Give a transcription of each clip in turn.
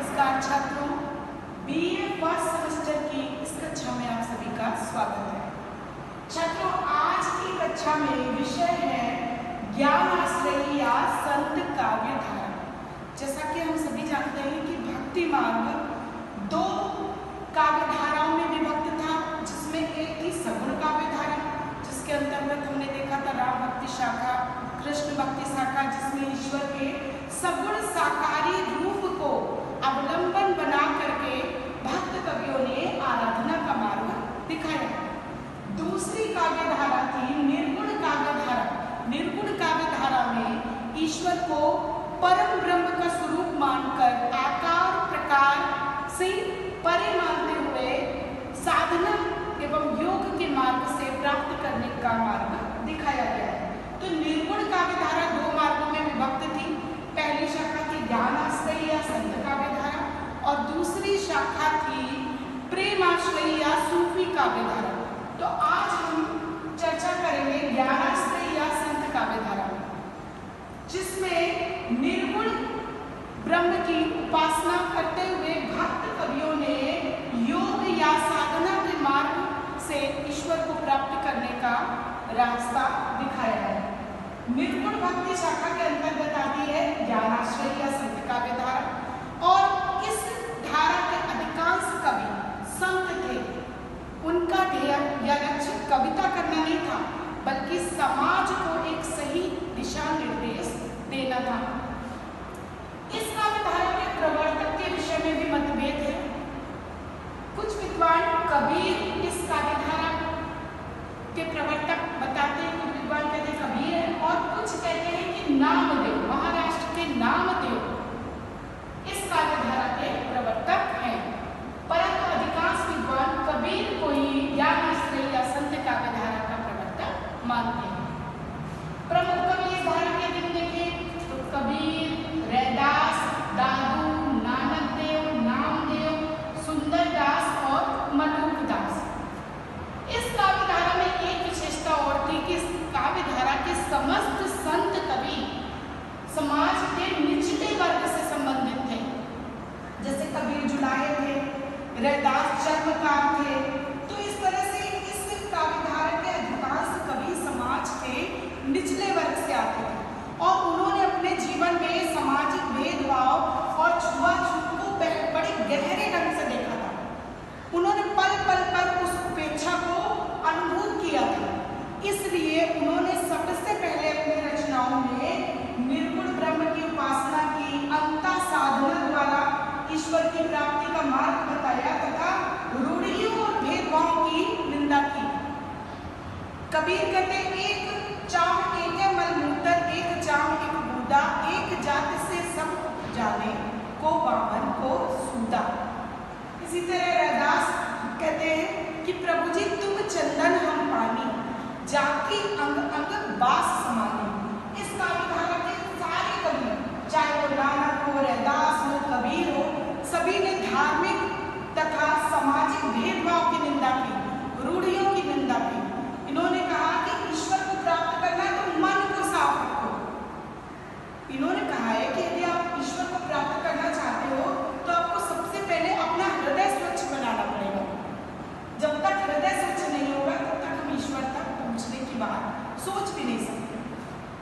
नमस्कार छात्रों, BA first semester की इस कक्षा में आप सभी का स्वागत है। छात्रों, आज की कक्षा में विषय है ज्ञानाश्रयी या संत काव्यधारा। जैसा कि हम सभी जानते हैं कि भक्ति मार्ग दो काव्यधाराओं में विभक्त था, जिसमें एक थी सगुण काव्यधारा, जिसके अंतर्गत हमने देखा था राम भक्ति शाखा, कृष्ण भक्ति शाखा, जिसमें ईश्वर के सगुण साकारी रूप को अवलंबन बना करके भक्त कवियों ने आराधना का मार्ग दिखाया। दूसरी काव्यधारा थी निर्गुण काव्यधारा। निर्गुण काव्यधारा में ईश्वर को परम ब्रह्म का स्वरूप मानकर आकार प्रकार से परे मानते हुए साधना एवं योग के मार्ग से प्राप्त करने का मार्ग दिखाया गया है। तो निर्गुण काव्यधारा दो मार्गों में विभक्त थी। पहली शाखा थी ज्ञानाश्रयी या संत काव्यधारा और दूसरी शाखा थी प्रेमाश्रयी या सूफी काव्यधारा। तो आज हम चर्चा करेंगे ज्ञानाश्रयी या संत काव्यधारा, जिसमें निर्गुण ब्रह्म की उपासना करते हुए भक्त कवियों ने योग या साधना के मार्ग से ईश्वर को प्राप्त करने का रास्ता दिखाया है। निर्गुण भक्ति शाखा के अंतर्गत आती है ज्ञानाश्रयी या संत काव्यधारा, और इस धारा के अधिकांश कवि संत थे। उनका ध्येय या लक्ष्य कविता करना नहीं था, बल्कि समाज को एक सही दिशा निर्देश देना था। इस काव्यधारा के प्रवर्तक के विषय में भी मतभेद है। कुछ विद्वान कबीर इस काव्यधारा के प्रवर्तक बताते हैं, कुछ विद्वान कहते हैं कबीर है, और कुछ कहते हैं कि नामदेव, महाराष्ट्र के नामदेव इस काव्यधारा के प्रवर्तक हैं। परंतु अधिकांश विद्वान कबीर को ही ज्ञानाश्रयी या संत काव्यधारा का प्रवर्तक मानते हैं। प्रमुख कवि इस धारा के दिन देखें तो कबीर, रैदास, दादू, नानक देव, नामदेव, सुंदरदास और मलूकदास। इस काव्यधारा में एक विशेषता और थी कि इस काव्यधारा के समस्त संत कवि समाज के निचले वर्ग से संबंधित थे। जैसे कबीर जुलाहे थे, रैदास चर्मकार थे। तो इस तरह से इस काव्यधारा के अधिकांश कवि समाज के निचले वर्ग से आते थे और उन्होंने अपने जीवन में सामाजिक भेदभाव और छुआछूत को बड़े गहरे ढंग से देखा था। उन्होंने पल पल पर उस उपेक्षा को अनुभूत किया था। इसलिए उन्होंने सबसे पहले अपनी रचनाओं में निर्गुण ब्रह्म की उपासना की, अंतः साधना द्वारा ईश्वर की प्राप्ति का मार्ग बताया तथा रूढ़ियों और भेदभाव की निंदा की। कबीर कहते एक चाम एक मलमूत्र, एक चाम एक बूदा, एक जात से सब जाने को बावन को सूदा। इसी तरह रैदास कहते हैं कि प्रभु जी तुम चंदन हम पानी, जाकी अंग अंग बास समाने। इस काव्यधारा के सारे कवि, चाहे वो नानक हो, रैदास हो, कबीर हो, सभी ने धार्मिक तथा सामाजिक भेदभाव की निंदा की, रूढ़ियों की निंदा की। इन्होंने कहा कि ईश्वर को प्राप्त करना है तो मन को साफ रखो। इन्होंने कहा है कि यदि आप ईश्वर को प्राप्त करना चाहते हो तो आपको सबसे पहले अपना हृदय स्वच्छ बनाना पड़ेगा। जब तक हृदय स्वच्छ नहीं होगा तब तक हम ईश्वर तक पहुंचने की बात सोच भी नहीं सकते।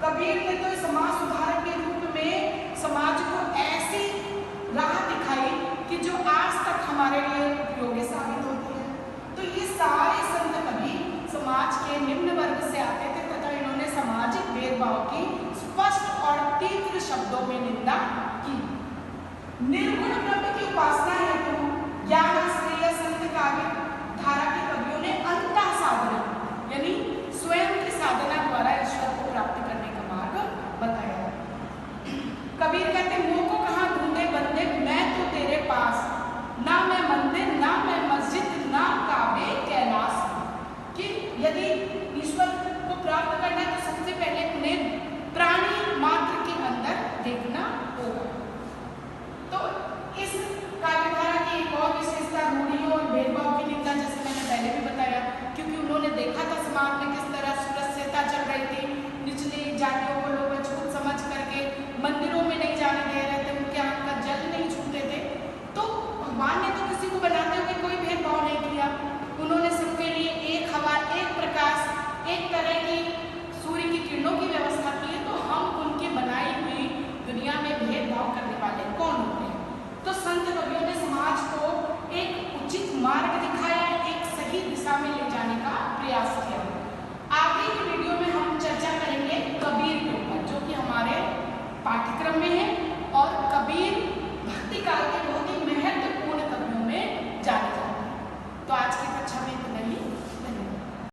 कबीर ने तो समाज सुधार के रूप में समाज को ऐसी राह दिखाई कि जो आज तक हमारे लिए उपयोगी साबित होती है। तो ये सारे संत कवि समाज के निम्न वर्ग से आते थे तथा इन्होंने सामाजिक भेदभाव की स्पष्ट और तीव्र शब्दों में निंदा की। निर्गुण ब्रह्म की उपासना हेतु ज्ञानाश्रयी संत काव्यधारा के कवियों ने अंतः साधना यानी स्वयं की साधना द्वारा ईश्वर को प्राप्त करने का मार्ग बताया। कबीर कहते मुँह को कहाँ ढूंढे बंदे, मैं तो तेरे पास, ना मैं मंदिर ना मैं मस्जिद ना काबे कैलाश। कि यदि ईश्वर को प्राप्त करना है तो सबसे पहले उन्हें प्राणी मात्र के अंदर देखना होगा। तो इस काव्यधारा की एक और विशेषता रूढ़ियों और भेदभाव की निंदा, जैसे मैंने पहले भी बताया, क्योंकि उन्होंने देखा था समाज में